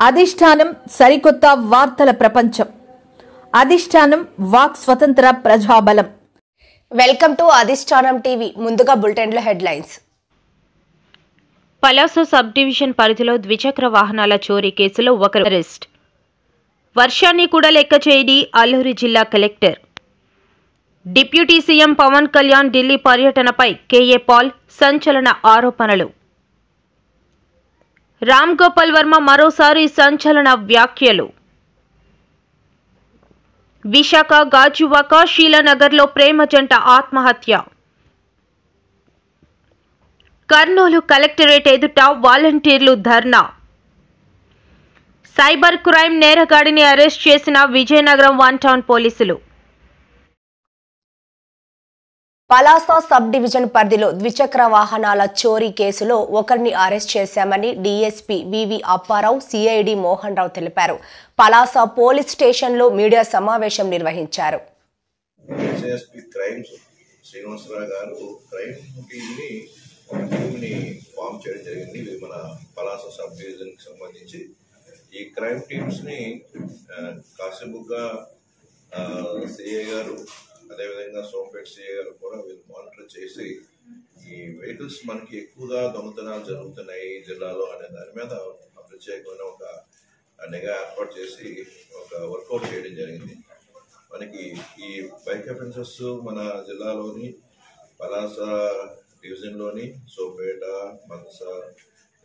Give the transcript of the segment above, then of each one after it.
అధిష్టానం సరికొత్త వార్తల ప్రపంచం. అధిష్టానం వాక్ స్వతంత్ర ప్రజాబలం. వెల్కమ్ టు అధిష్టానం టీవీ. ముందుగా బులెటిన్ల హెడ్లైన్స్. పలాస సబ్ డివిజన్ పరిధిలో ద్విచక్ర వాహనాల చోరీ కేసులో ఒకరు అరెస్ట్. వర్షాన్ని కూడా లెక్క చేయని అల్లూరి జిల్లా collector. Deputy CM Pawan Kalyan Delhi పర్యటనపై కేఏ పాల్ సంచలన ఆరోపణలు. రామ్ గోపాల్ వర్మ మరోసారి సంచలన వ్యాఖ్యలు. విశాఖ గాజువాక శీలానగర్లో ప్రేమ జంట ఆత్మహత్య. కర్నూలు కలెక్టరేట్ ఎదుట వాలంటీర్లు ధర్నా. సైబర్ క్రైమ్ నేరగాడిని అరెస్ట్ చేసిన విజయనగరం 1 టౌన్ పోలీసులు. పలాస సబ్ డివిజన్ పరిధిలో ద్విచక్ర వాహనాల చోరీ కేసులో ఒకరిని అరెస్ట్ చేశామని డీఎస్పీ వివి అప్పారావు, సిఐడి మోహన్ రావు తెలిపారు. పలాస పోలీస్ స్టేషన్లో మీడియా సమావేశం నిర్వహించారు. ఈ క్రైమ్ టీమ్స్ ని కాశీబుగ్గా సిఐ గారు, అదేవిధంగా సోంపేట్ సిఐ గారు కూడా వీళ్ళు మానిటర్ చేసి ఈ వెహికల్స్ మనకి ఎక్కువగా దొంగతనాలు జరుగుతున్నాయి జిల్లాలో అనే దాని మీద ప్రత్యేకమైన ఒక నిఘా ఏర్పాటు చేసి ఒక వర్కౌట్ చేయడం జరిగింది. మనకి ఈ బైక్ అఫెన్సెస్ మన జిల్లాలోని పలాస డివిజన్లోని సోంపేట, మనస,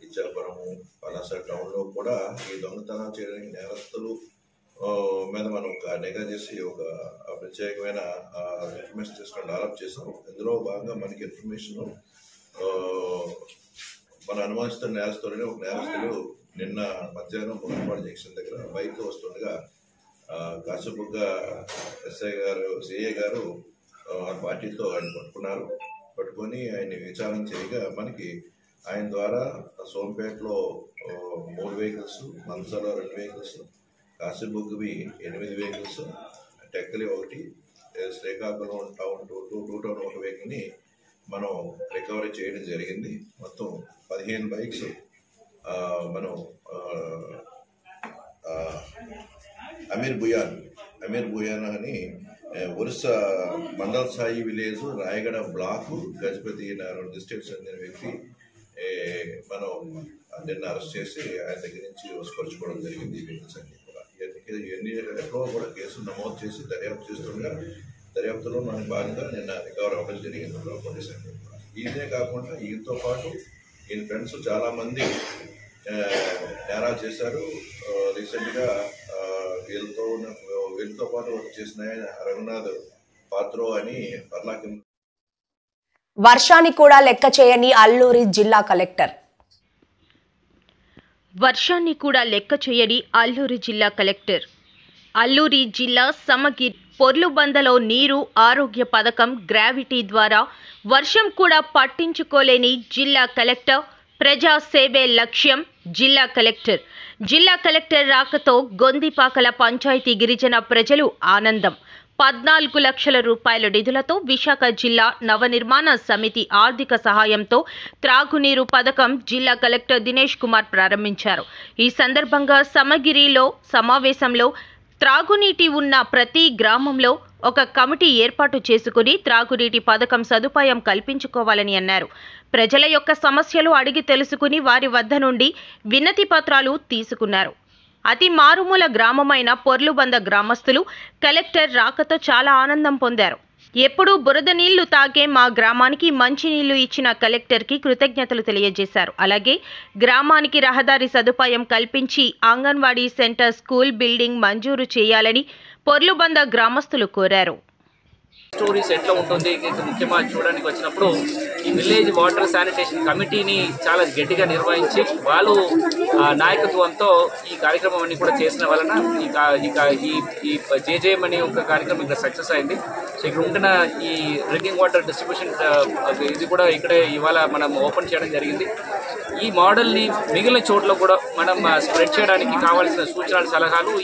ఇచ్చాపురము, పలాస టౌన్లో కూడా ఈ దొంగతనాలు చేయడానికి నేరస్తులు మీద మనం ఒక నిఘా చేసి ఒక ప్రత్యేకమైన ఇన్ఫర్మేషన్ సిస్టమ్ డెవలప్ చేసాం. ఇందులో భాగంగా మనకి ఇన్ఫర్మేషన్ మన అనుమానిస్తున్న నేరస్తులని ఒక నేరస్తులు నిన్న మధ్యాహ్నం మునపాడు జంక్షన్ దగ్గర బైక్ వస్తుండగా కాశీబుగ్గా సిఐ గారు ఆ పార్టీతో ఆయన పట్టుకొని ఆయన్ని విచారణ చేయగా మనకి ఆయన ద్వారా సోంపేటలో 3 వెహికల్స్, మనసలో 2 వెహికల్స్, కాశీబుగ్గువి 8 vehicles, Tekkali 1, Srikakulam town 2 town 1 వెహికల్ని మనం రికవరీ చేయడం జరిగింది. మొత్తం 15 బైక్స్ మనం అమీర్ బుయానా అని Orissa Mandal Sai village, Rayagada block, Gajapati district చెందిన వ్యక్తి మనం నిన్న అరెస్ట్ చేసి ఆయన దగ్గర నుంచి వసపరుచుకోవడం జరిగింది. ఈ వెహికల్స్ అన్ని కూడా ఎక్కడో కూడా కేసులు నమోదు చేసి దర్యాప్తు చేస్తుండగా దర్యాప్తులో మనకి భాగంగా నిన్న రికవర్ అవ్వడం జరిగింది పోలీస్ అన్ని కూడా. ఇదే కాకుండా వీటితో పాటు ఈయన ఫ్రెండ్స్ చాలా మంది నేరాలు చేశారు. రీసెంట్గా వీళ్ళతో పాటు వర్క్ చేసిన ఆయన రఘునాథ్ పాత్రో అని పర్లాకి. వర్షాన్ని కూడా లెక్క చేయని అల్లూరి జిల్లా కలెక్టర్. వర్షాన్ని కూడా లెక్క చేయని అల్లూరి జిల్లా కలెక్టర్. అల్లూరి జిల్లా సమగిరి పొర్లుబందలో నీరు ఆరోగ్య పథకం గ్రావిటీ ద్వారా వర్షం కూడా పట్టించుకోలేని జిల్లా కలెక్టర్. ప్రజా సేవే లక్ష్యం జిల్లా కలెక్టర్. జిల్లా కలెక్టర్ రాకతో గొందిపాకల పంచాయతీ గిరిజన ప్రజలు ఆనందం. 14 లక్షల రూపాయల నిధులతో విశాఖ జిల్లా నవనిర్మాణ సమితి ఆర్థిక సహాయంతో త్రాగునీరు పథకం జిల్లా కలెక్టర్ దినేష్ కుమార్ ప్రారంభించారు. ఈ సందర్భంగా సమగిరిలో సమావేశంలో త్రాగునీటి ఉన్న ప్రతి గ్రామంలో ఒక కమిటీ ఏర్పాటు చేసుకుని త్రాగునీటి పథకం సదుపాయం కల్పించుకోవాలని అన్నారు. ప్రజల యొక్క సమస్యలు అడిగి తెలుసుకుని వారి వద్ద నుండి వినతి పత్రాలు తీసుకున్నారు. అతి మారుమూల గ్రామమైన పొర్లుబంద గ్రామస్తులు కలెక్టర్ రాకతో చాలా ఆనందం పొందారు. ఎప్పుడూ బురద నీళ్లు తాగే మా గ్రామానికి మంచి నీళ్లు ఇచ్చిన కలెక్టర్కి కృతజ్ఞతలు తెలియజేశారు. అలాగే గ్రామానికి రహదారి సదుపాయం కల్పించి అంగన్వాడీ సెంటర్, స్కూల్ బిల్డింగ్ మంజూరు చేయాలని పొర్లుబంద గ్రామస్తులు కోరారు. స్టోరీస్ ఎట్లా ఉంటుంది ముఖ్యంగా చూడడానికి వచ్చినప్పుడు ఈ విలేజ్ వాటర్ శానిటేషన్ కమిటీని చాలా గట్టిగా నిర్వహించి వాళ్ళు నాయకత్వంతో ఈ కార్యక్రమం అన్ని కూడా చేసిన వలన ఈ జేజేఎం అనే ఒక కార్యక్రమం ఇక్కడ సక్సెస్ అయింది. సో ఇక్కడ ఉంటున్న ఈ డ్రింకింగ్ వాటర్ డిస్ట్రిబ్యూషన్ ఇది కూడా ఇక్కడే ఇవాళ మనం ఓపెన్ చేయడం జరిగింది. ఈ మోడల్ని మిగిలిన చోట్ల కూడా మనం స్ప్రెడ్ చేయడానికి కావాల్సిన సూచనలు, సలహాలు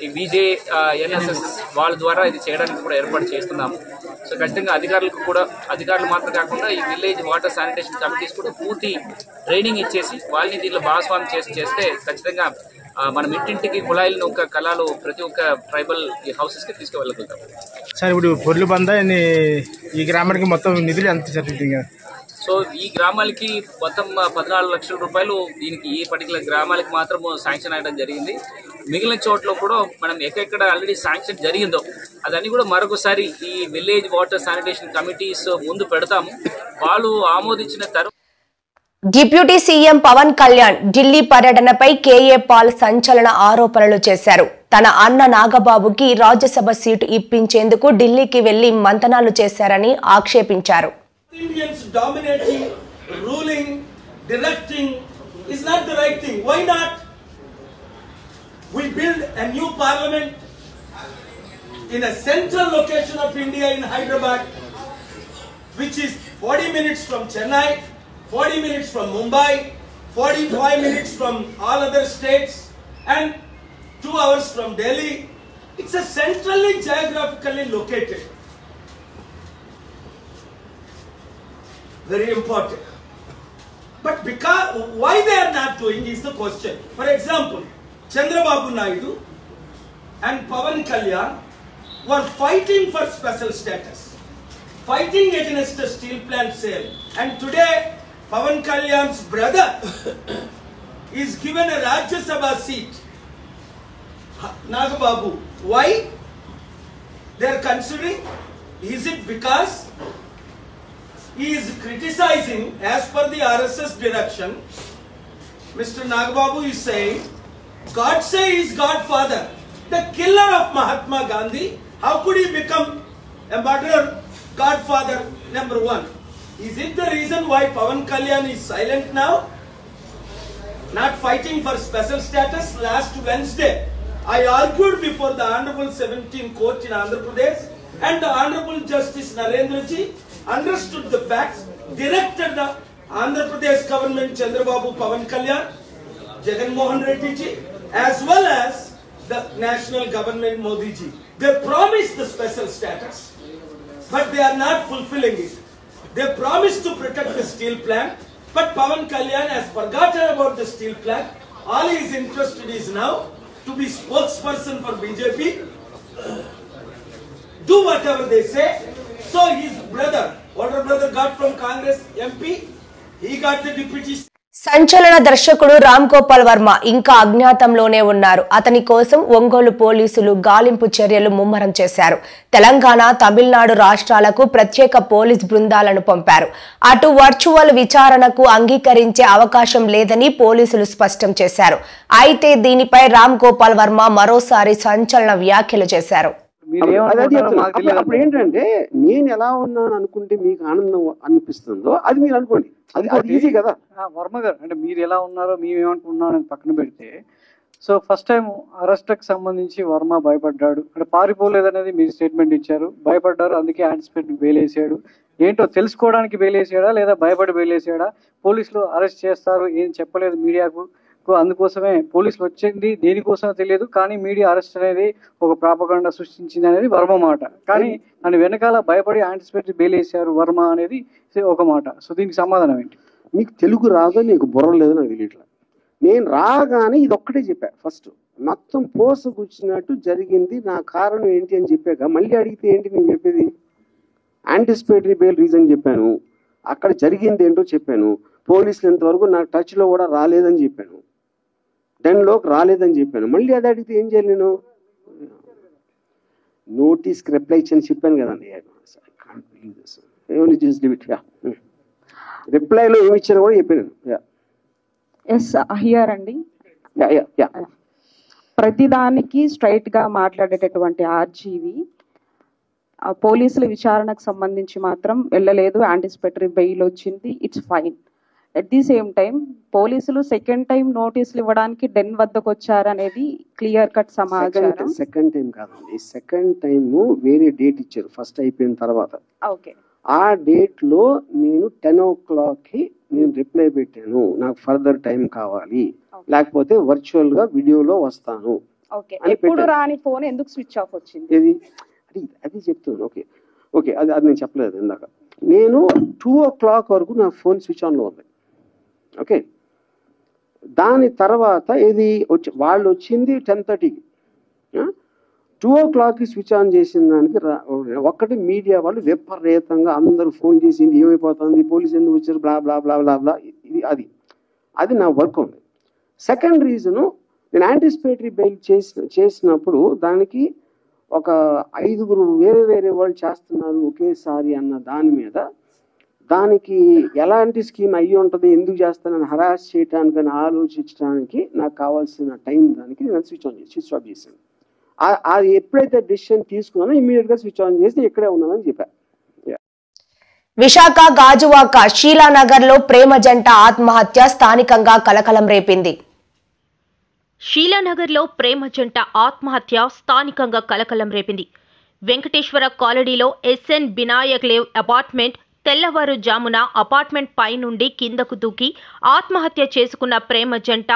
ఈ విజే ఎన్ఎస్ఎస్ వాళ్ళ ద్వారా ఇది చేయడానికి కూడా ఏర్పాటు చేస్తున్నాము. సో ఖచ్చితంగా అధికారులు మాత్రం కాకుండా ఈ విలేజ్ వాటర్ శానిటేషన్ కమిటీస్ కూడా పూర్తి ట్రైనింగ్ ఇచ్చేసి వాళ్ళని దీనిలో భాగస్వామ్యం చేస్తే ఖచ్చితంగా మనం ఇంటింటికి కుళాయిలను ఒక కళాలు ప్రతి ఒక్క ట్రైబల్ హౌసెస్కి తీసుకువెళ్ళగలుగుతాం. సార్ ఇప్పుడు పొర్లుబంద ఈ గ్రామానికి మొత్తం నిధులు ఎంత జరుగుతుంది? సో ఈ గ్రామాలకి మొత్తం 14 లక్షల రూపాయలు దీనికి ఈ పర్టికులర్ గ్రామాలకి మాత్రం శాంక్షన్ అయ్యడం జరిగింది. మిగిలిన చోట్ల కూడా మనం ఎక్కడెక్కడ ఆల్రెడీ శాంక్షన్ జరిగిందో అదన్నీ కూడా మరొకసారి ఈ విలేజ్ వాటర్ శానిటేషన్ కమిటీస్ ముందు పెడతాము. వాళ్ళు ఆమోదించిన తర్వాత డిప్యూటీ సీఎం పవన్ కళ్యాణ్ ఢిల్లీ పర్యటనపై కేఏ పాల్ సంచలన ఆరోపణలు చేశారు. తన అన్న నాగబాబుకి రాజ్యసభ సీటు ఇప్పించేందుకు ఢిల్లీకి వెళ్లి మంతనాలు చేశారని ఆక్షేపించారు. Indians dominating, ruling, directing is not the right thing. Why not? We build a new parliament in a central location of India in Hyderabad, which is 40 minutes from Chennai, 40 minutes from Mumbai, 45 minutes from all other states, and 2 hours from Delhi. It's a centrally geographically located. Very important. But because why they are not doing is the question. For example, Chandrababu Naidu and Pawan Kalyan were fighting for special status, fighting against the steel plant sale, and today Pawan Kalyan's brother is given a Rajya Sabha seat, Nagababu. Why they are considering? Is it because he is criticizing, as per the RSS direction, Mr. Nagababu is saying, Godse is Godfather, the killer of Mahatma Gandhi. How could he become a murderer Godfather number 1? Is it the reason why Pawan Kalyan is silent now? Not fighting for special status? Last Wednesday, I argued before the Honorable 17th Court in Andhra Pradesh, and the Honorable Justice Narendra Ji understood the facts, directed the Andhra Pradesh government, Chandrababu, Pawan Kalyan, Jagan Mohan Reddy Ji, as well as the national government, Modi Ji. They promised the special status, but they are not fulfilling it. They promised to protect the steel plant, but Pawan Kalyan has forgotten about the steel plant. All he is interested is now to be spokesperson for BJP, do whatever they say. So his brother, older brother, got from Congress MP, he got the deputy. సంచలన దర్శకుడు రామ్ గోపాల్ వర్మ ఇంకా అజ్ఞాతంలోనే ఉన్నారు. అతని కోసం ఒంగోలు పోలీసులు గాలింపు చర్యలు ముమ్మరం చేశారు. తెలంగాణ, తమిళనాడు రాష్ట్రాలకు ప్రత్యేక పోలీస్ బృందాలను పంపారు. అటు వర్చువల్ విచారణకు అంగీకరించే అవకాశం లేదని పోలీసులు స్పష్టం చేశారు. అయితే దీనిపై రామ్ గోపాల్ వర్మ మరోసారి సంచలన వ్యాఖ్యలు చేశారు. అప్పుడు ఏంటంటే నేను ఎలా ఉన్నాను అనుకుంటే మీకు ఆనందం అనిపిస్తుందో అది మీరు అనుకోండి. అది ఈజీ కదా వర్మ గారు. అంటే మీరు ఎలా ఉన్నారో మేమేమనుకున్నాం అని పక్కన పెడితే, సో ఫస్ట్ టైం అరెస్ట్కి సంబంధించి వర్మ భయపడ్డాడు. అంటే పారిపోలేదనేది మీరు స్టేట్మెంట్ ఇచ్చారు. భయపడ్డారు, అందుకే యాంటిసిపేట్ బెయిలేసాడు. ఏంటో తెలుసుకోవడానికి బెయిలేసాడా లేదా భయపడి బెయిలేసాడా? పోలీసులు అరెస్ట్ చేస్తారు ఏం చెప్పలేదు మీడియాకు. అందుకోసమే పోలీసులు వచ్చింది దేనికోసమో తెలియదు, కానీ మీడియా అరెస్ట్ అనేది ఒక ప్రాపగండా సృష్టించింది అనేది వర్మ మాట. కానీ దాని వెనకాల భయపడి యాంటిసిపేటరీ బెయిల్ వేశారు వర్మ అనేది ఒక మాట. సో దీనికి సమాధానం ఏంటి? మీకు తెలుగు రాదో, నీకు బుర్ర లేదు, నాకు తెలియట్లా. నేను రాగానే ఇది ఒక్కటే చెప్పా. ఫస్ట్ మొత్తం పోస కూర్చున్నట్టు జరిగింది, నా కారణం ఏంటి అని చెప్పాక మళ్ళీ అడిగితే ఏంటి నేను చెప్పేది? యాంటిసిపేటరీ బెయిల్ రీజన్ చెప్పాను, అక్కడ జరిగింది ఏంటో చెప్పాను. పోలీసులు ఇంతవరకు నాకు టచ్లో కూడా రాలేదని చెప్పాను, 10లోకి రాలేదని చెప్పాను. మళ్ళీ అది అడిగితే ఏం చేయాలి? నేను నోటీస్కి రిప్లై ఇచ్చాను చెప్పాను కదండి. రిప్లైలో ఏమి ఇచ్చాను కూడా చెప్పాను. అండి ప్రతిదానికి స్ట్రైట్ గా మాట్లాడేటటువంటి ఆర్జీవి పోలీసుల విచారణకు సంబంధించి మాత్రం వెళ్ళలేదు. యాంటిసిపేటరీ బెయిల్ వచ్చింది, it's fine. At the same time పోలీసులు సెకండ్ టైం నోటీసులు ఇవ్వడానికి డెన్ వద్దకు వచ్చారనేది క్లియర్ కట్ సమాచారం. సెకండ్ టైం కాదండి, సెకండ్ టైం వేరే డేట్ ఇచ్చారు ఫస్ట్ అయిపోయిన తర్వాత. ఓకే, ఆ డేట్ లో నేను 10 o'clock నేను రిప్లై పెట్టాను, నాకు ఫర్దర్ టైం కావాలి, లేకపోతే వర్చువల్ గా వీడియోలో వస్తాను. ఓకే, ఎప్పుడు రాని ఫోన్ ఎందుకు స్విచ్ ఆఫ్ వచ్చింది? అది చెప్తున్నాను. ఓకే ఓకే, అది నేను చెప్పలేదు ఇందాక. నేను 2 o'clock వరకు నా ఫోన్ స్విచ్ ఆన్లో ఉంది. ఓకే, దాని తర్వాత ఇది వాళ్ళు వచ్చింది 10:30కి, 2 o'clockకి స్విచ్ ఆన్ చేసిన దానికి ఒక్కటి మీడియా వాళ్ళు విపరీతంగా అందరూ ఫోన్ చేసింది, ఏమైపోతుంది, పోలీసు ఎందుకు వచ్చారు, బ్లా బ్లా బ్లా బ్లా బ్లా. అది నా వర్క్ ఉంది. సెకండ్ రీజను, నేను యాంటిసిపేటరీ బెయిల్ చేసినప్పుడు దానికి ఒక 5 వేరే వాళ్ళు చేస్తున్నారు ఒకేసారి అన్న దాని మీద, దానికి ఎలాంటి స్కీమ్ అయ్యి ఉంటుంది, ఎందుకు చేస్తానని హరాస్ చేయడానికని ఆలోచించడానికి నాకు కావాల్సిన టైం దానికి నేను స్విచ్ ఆఫ్ చేశాను. అది ఎప్పుడైతే డెసిషన్ తీసుకున్నానో ఇమీడియట్గా స్విచ్ ఆన్ చేసి ఇక్కడే ఉన్నానని చెప్పాను. విశాఖ గాజువాక షీలానగర్ లో ప్రేమ జంట ఆత్మహత్య స్థానికంగా కలకలం రేపింది. షీలానగర్లో ప్రేమ జంట ఆత్మహత్య స్థానికంగా కలకలం రేపింది. వెంకటేశ్వర కాలనీలో ఎస్ఎన్ వినాయక్ లేవ్ అపార్ట్మెంట్ తెల్లవారుజామున అపార్ట్మెంట్ పై నుండి కిందకు దూకి ఆత్మహత్య చేసుకున్న ప్రేమ జంట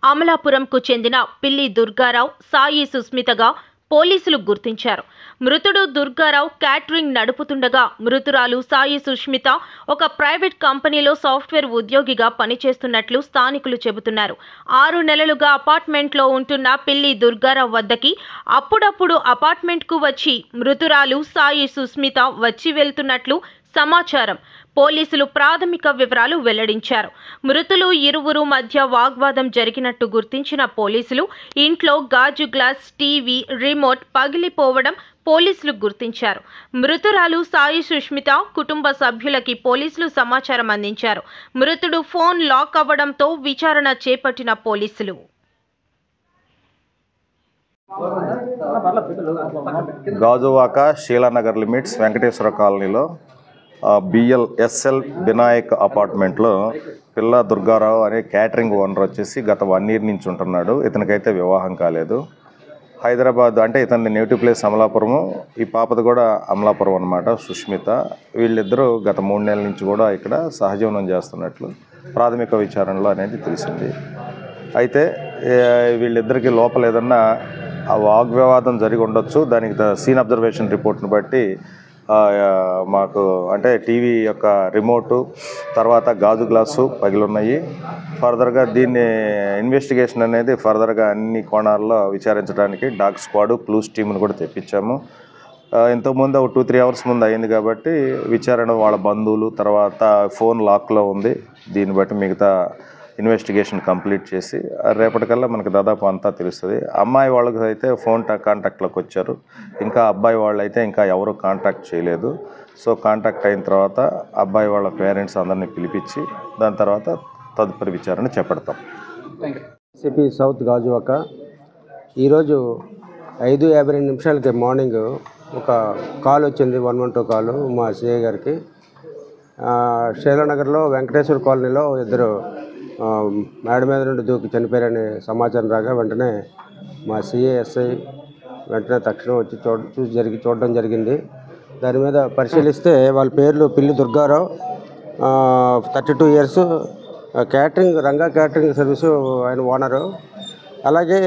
అమలాపురంకు చెందిన పిల్లి దుర్గారావు, సాయి సుస్మితగా పోలీసులు గుర్తించారు. మృతుడు దుర్గారావు క్యాటరింగ్ నడుపుతుండగా మృతురాలు సాయి సుస్మిత ఒక ప్రైవేట్ కంపెనీలో సాఫ్ట్వేర్ ఉద్యోగిగా పనిచేస్తున్నట్లు స్థానికులు చెబుతున్నారు. 6 నెలలుగా అపార్ట్మెంట్లో ఉంటున్న పిల్లి దుర్గారావు వద్దకి అప్పుడప్పుడు అపార్ట్మెంట్కు వచ్చి మృతురాలు సాయి సుస్మిత వచ్చి వెళ్తున్నట్లు సమాచారం. పోలీసులు ప్రాథమిక వివరాలు వెల్లడించారు. మృతులు ఇరువురు మధ్య వాగ్వాదం జరిగినట్టు గుర్తించిన పోలీసులు ఇంట్లో గాజు గ్లాస్, టీవీ రిమోట్ పగిలిపోవడం పోలీసులు గుర్తించారు. మృతురాలు సాయి సుష్మిత కుటుంబ సభ్యులకి పోలీసులు సమాచారం అందించారు. మృతుడు ఫోన్ లాక్ అవ్వడంతో విచారణ చేపట్టిన పోలీసులు గాజువాక షీలానగర్ లిమిట్స్ వెంకటేశ్వర కాలనీలో బిఎల్ఎస్ఎల్ వినాయక్ అపార్ట్మెంట్లో పిల్ల దుర్గారావు అనే క్యాటరింగ్ ఓనర్ వచ్చేసి గత 1 year నుంచి ఉంటున్నాడు. ఇతనికైతే వివాహం కాలేదు. హైదరాబాద్ అంటే ఇతని నేటివ్ ప్లేస్ అమలాపురము, ఈ పాపది కూడా అమలాపురం అనమాట, సుష్మిత. వీళ్ళిద్దరూ గత 3 నెలల నుంచి కూడా ఇక్కడ సహజీవనం చేస్తున్నట్లు ప్రాథమిక విచారణలో అనేది తెలిసింది. అయితే వీళ్ళిద్దరికి లోపల ఏదన్నా వాగ్వివాదం జరిగి ఉండొచ్చు. దానికి సీన్ అబ్జర్వేషన్ రిపోర్ట్ని బట్టి మాకు అంటే టీవీ యొక్క రిమోటు, తర్వాత గాజు గ్లాసు పగిలున్నాయి. ఫర్దర్గా దీన్ని ఇన్వెస్టిగేషన్ అనేది ఫర్దర్గా అన్ని కోణాల్లో విచారించడానికి డాగ్ స్క్వాడ్, క్లూస్ టీమ్ని కూడా తెప్పించాము. ఇంతకుముందు ఒక 2-3 hours ముందు అయింది కాబట్టి విచారణ వాళ్ళ బంధువులు, తర్వాత ఫోన్ లాక్లో ఉంది. దీన్ని బట్టి మిగతా ఇన్వెస్టిగేషన్ కంప్లీట్ చేసి రేపటికల్లా మనకు దాదాపు అంతా తెలుస్తుంది. అమ్మాయి వాళ్ళకి అయితే ఫోన్ కాంటాక్ట్లోకి వచ్చారు. ఇంకా అబ్బాయి వాళ్ళు అయితే ఇంకా ఎవరు కాంటాక్ట్ చేయలేదు. సో కాంటాక్ట్ అయిన తర్వాత అబ్బాయి వాళ్ళ పేరెంట్స్ అందరినీ పిలిపించి దాని తర్వాత తదుపరి విచారణ చేపడతాం. సిపి సౌత్ గాజువాక ఈరోజు 5:52 మార్నింగ్ ఒక కాల్ వచ్చింది, 112 కాలు మా సిఐ గారికి. షీలానగర్లో వెంకటేశ్వర కాలనీలో ఇద్దరు మేడ మీద నుండి దూకి చనిపోయారని సమాచారం రాగా వెంటనే మా సిఐఎస్ఐ వెంటనే తక్షణం వచ్చి చూడడం జరిగింది. దాని మీద పరిశీలిస్తే వాళ్ళ పేర్లు పిల్లి Durgarao, 32 years, catering Ranga catering service ఆయన ఓనరు. అలాగే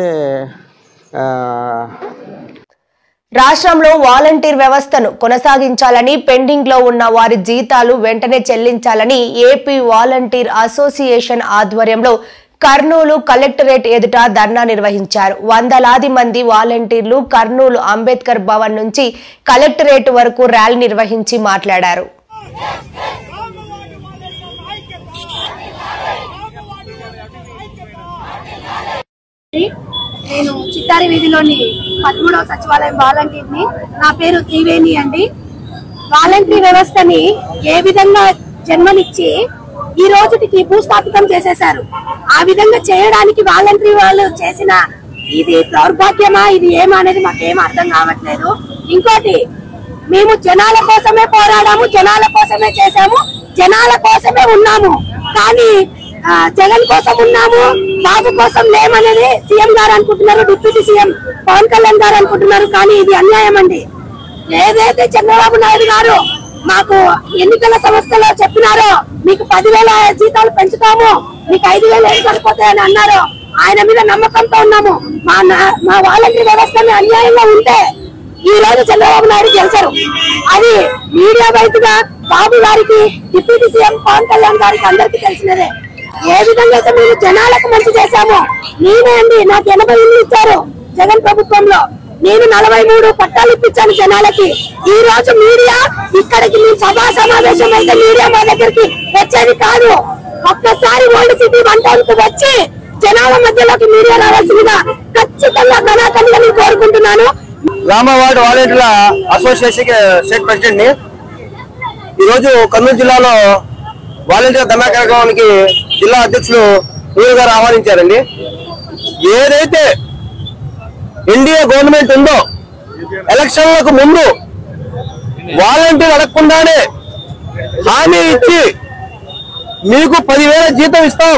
రాష్ట్రంలో వాలంటీర్ వ్యవస్థను కొనసాగించాలని, పెండింగ్ లో ఉన్న వారి జీతాలు వెంటనే చెల్లించాలని ఏపీ వాలంటీర్ అసోసియేషన్ ఆధ్వర్యంలో కర్నూలు కలెక్టరేట్ ఎదుట ధర్నా నిర్వహించారు. వందలాది మంది వాలంటీర్లు కర్నూలు అంబేద్కర్ భవన్ నుంచి కలెక్టరేట్ వరకు ర్యాలీ నిర్వహించి మాట్లాడారు. నేను చిత్తారి వీధిలోని 13వ సచివాలయం వాలంటీర్ని. నా పేరు త్రివేణి అండి. వాలంటీర్ వ్యవస్థని ఏ విధంగా జన్మనిచ్చి ఈ రోజుకి భూస్థాపితం చేసేశారు. ఆ విధంగా చేయడానికి వాలంటీర్ వాళ్ళు చేసిన ఇది దౌర్భాగ్యమా, ఇది ఏమా అనేది మాకేం అర్థం కావట్లేదు. ఇంకోటి, మేము జనాల కోసమే పోరాడాము, జనాల కోసమే చేశాము, జనాల కోసమే ఉన్నాము. కానీ జగన్ కోసం ఉన్నాము, బాబు కోసం లేమనేది సీఎం గారు అనుకుంటున్నారు, డిప్యూటీ సీఎం పవన్ కళ్యాణ్ గారు అనుకుంటున్నారు. కానీ ఇది అన్యాయం అండి. ఏదైతే చంద్రబాబు నాయుడు గారు మాకు ఎన్నికల సంస్థలో చెప్పినారో మీకు 10,000 జీతాలు పెంచుతాము, మీకు 5,000 ఏం సరిపోతాయని అన్నారు. ఆయన మీద నమ్మకంతో ఉన్నాము. మా వాలంటీర్ వ్యవస్థని అన్యాయంగా ఉంటే ఈ రోజు చంద్రబాబు నాయుడు గెలిచారు. అది మీడియా వైజ్ గా బాబు గారికి, డిప్యూటీ సీఎం పవన్ కళ్యాణ్ గారికి అందరికీ తెలిసినదే. ఏ విధంగా అయితే మేము జనాలకు మంచి చేశామో, నేనే అండి నాకు 80 ఇల్లు ఇచ్చారు జగన్ ప్రభుత్వంలో, నేను 43 పట్టాలు ఇప్పించాను జనాలకి. ఈ రోజు మీడియా ఇక్కడికి మీ సభా సమావేశం అయితే మీడియా మా దగ్గరికి వచ్చేది కాదు. ఒక్కసారి ఓల్డ్ సిటీ 1 టౌన్ కు వచ్చి జనాల మధ్యలోకి మీడియా రావాల్సిందిగా ఖచ్చితంగా కళాకారులను కోరుకుంటున్నాను. రామవాడ వాలంటీర్ల అసోసియేషన్ స్టేట్ ప్రెసిడెంట్ ని ఈరోజు కర్నూలు జిల్లాలో వాలంటీర్ ధర్నా కార్యక్రమానికి జిల్లా అధ్యక్షులు ఊరు గారు ఆహ్వానించారండి. ఏదైతే ఎన్డీఏ గవర్నమెంట్ ఉందో ఎలక్షన్లకు ముందు వాలంటీర్ అడగకుండానే హామీ ఇచ్చి మీకు 10,000 జీతం ఇస్తాం,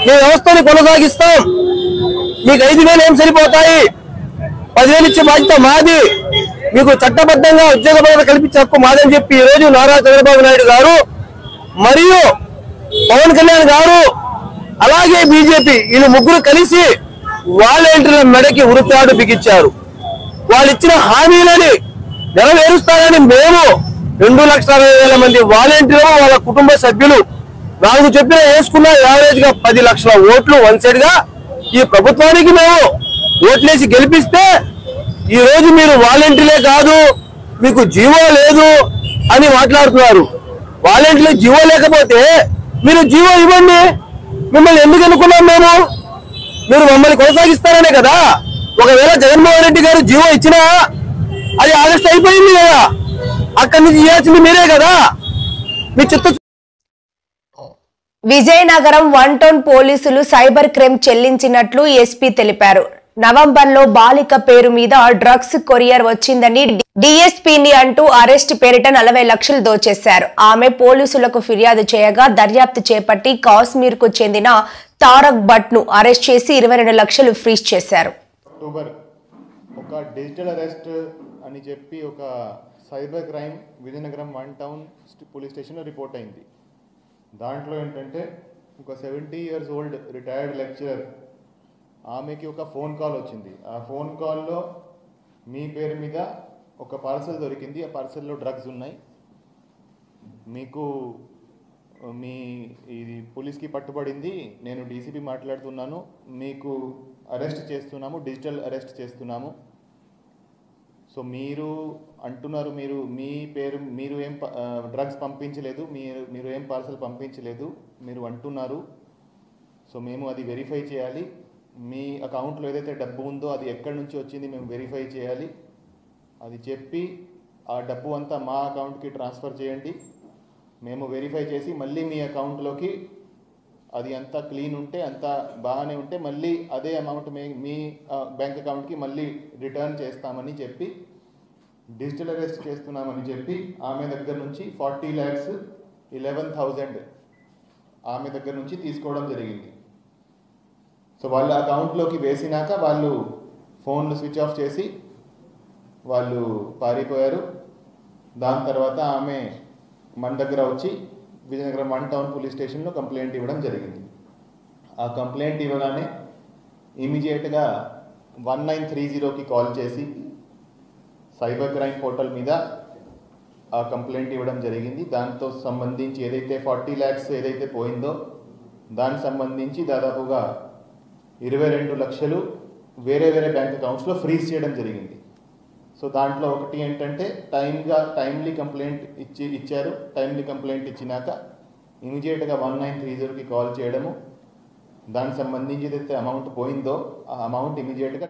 మీ వ్యవస్థని కొనసాగిస్తాం, మీకు 5,000 ఏం సరిపోతాయి, 10,000 ఇచ్చే బాధ్యత మాది, మీకు చట్టబద్ధంగా ఉద్యోగ భద్రత కల్పించే హక్కు మాదని చెప్పి ఈ రోజు నారా చంద్రబాబు నాయుడు గారు మరియు పవన్ కళ్యాణ్ గారు అలాగే బీజేపీ వీళ్ళు ముగ్గురు కలిసి వాలంటీర్ల మెడకి ఉరితాడు బిగించారు. వాళ్ళు ఇచ్చిన హామీలని నెరవేరుస్తారని మేము 2,60,000 మంది వాలంటీర్లు వాళ్ళ కుటుంబ సభ్యులు నాకు చెప్పిన వేసుకున్న యావరేజ్ గా 10 లక్షల ఓట్లు వన్ సైడ్ గా ఈ ప్రభుత్వానికి మేము ఓట్లేసి గెలిపిస్తే ఈ రోజు మీరు వాలంటీర్లే కాదు మీకు జీవో లేదు అని మాట్లాడుతున్నారు. వాలంటీర్లకు జీవో లేకపోతే మీరు జీవో ఇవ్వండి, మిమ్మల్ని ఎందుకు అనుకున్నాం మేము, మీరు మమ్మల్ని కొనసాగిస్తారనే కదా. ఒకవేళ జగన్మోహన్ రెడ్డి గారు జీవో ఇచ్చినా అది ఆగస్టు అయిపోయింది కదా, అక్కడి నుంచి ఇవ్వాల్సింది మీరే కదా. మీ చిత్త విజయనగరం 1 టౌన్ పోలీసులు సైబర్ క్రైమ్ చెల్లించినట్లు ఎస్పీ తెలిపారు. నవంబర్లో బాలిక పేరు మీద డ్రగ్స్ కొరియర్ వచ్చిందని డీఎస్పీని అంటూ అరెస్ట్ పేరిట 40 లక్షలు దోచేశారు. ఆమె పోలీసులకు ఫిర్యాదు చేయగా దర్యాప్తు చేపట్టి కాశ్మీర్ కు చెందిన తారక్ భట్ ను అరెస్ట్ చేసి 22 లక్షలు ఫ్రీజ్ చేశారు. అక్టోబర్ ఒక డిజిటల్ అరెస్ట్ అని చెప్పి ఒక cyber crime Vizianagaram 1 town police స్టేషన్లో రిపోర్ట్ అయింది. దాంట్లో ఏంటంటే ఒక 70 years old రిటైర్డ్ లెక్చరర్ ఆమెకి ఒక ఫోన్ కాల్ వచ్చింది. ఆ ఫోన్ కాల్లో మీ పేరు మీద ఒక పార్సల్ దొరికింది, ఆ పార్సల్లో డ్రగ్స్ ఉన్నాయి, మీకు మీ ఇది పోలీస్కి పట్టుబడింది, నేను డీసీపీ మాట్లాడుతున్నాను, మీకు అరెస్ట్ చేస్తున్నాము, డిజిటల్ అరెస్ట్ చేస్తున్నాము. సో మీరు అంటున్నారు మీ పేరు మీరు ఏం డ్రగ్స్ పంపించలేదు, మీరు ఏం పార్సల్ పంపించలేదు మీరు అంటున్నారు. సో మేము అది వెరిఫై చేయాలి, మీ అకౌంట్లో ఏదైతే డబ్బు ఉందో అది ఎక్కడి నుంచి వచ్చింది మేము వెరిఫై చేయాలి. అది చెప్పి ఆ డబ్బు అంతా మా అకౌంట్కి ట్రాన్స్ఫర్ చేయండి, మేము వెరిఫై చేసి మళ్ళీ మీ అకౌంట్లోకి అది అంతా క్లీన్ ఉంటే అంతా బాగానే ఉంటే మళ్ళీ అదే అమౌంట్ మీ బ్యాంక్ అకౌంట్కి మళ్ళీ రిటర్న్ చేస్తామని చెప్పి డిజిటల్ అరెస్ట్ చేస్తున్నామని చెప్పి ఆమె దగ్గర నుంచి 40,11,000 ఆమె దగ్గర నుంచి తీసుకోవడం జరిగింది. సో వాళ్ళ అకౌంట్లోకి వేసినాక వాళ్ళు ఫోన్లు స్విచ్ ఆఫ్ చేసి వాళ్ళు పారిపోయారు. దాని తర్వాత ఆమె మన దగ్గర వచ్చి విజయనగరం 1 టౌన్ పోలీస్ స్టేషన్లో కంప్లైంట్ ఇవ్వడం జరిగింది. ఆ కంప్లైంట్ ఇవ్వగానే ఇమీడియట్గా 1930కి కాల్ చేసి సైబర్ క్రైమ్ పోర్టల్ మీద ఆ కంప్లైంట్ ఇవ్వడం జరిగింది. దాంతో సంబంధించి ఏదైతే 40 lakhs ఏదైతే పోయిందో దానికి సంబంధించి దాదాపుగా 22 లక్షలు వేరే బ్యాంక్ అకౌంట్స్లో ఫ్రీజ్ చేయడం జరిగింది. సో దాంట్లో ఒకటి ఏంటంటే టైమ్లీ కంప్లైంట్ ఇచ్చారు. టైమ్లీ కంప్లైంట్ ఇచ్చినాక ఇమీడియట్గా 1930కి కాల్ చేయడము, దానికి సంబంధించి ఏదైతే అమౌంట్ పోయిందో ఆ అమౌంట్ ఇమీడియట్గా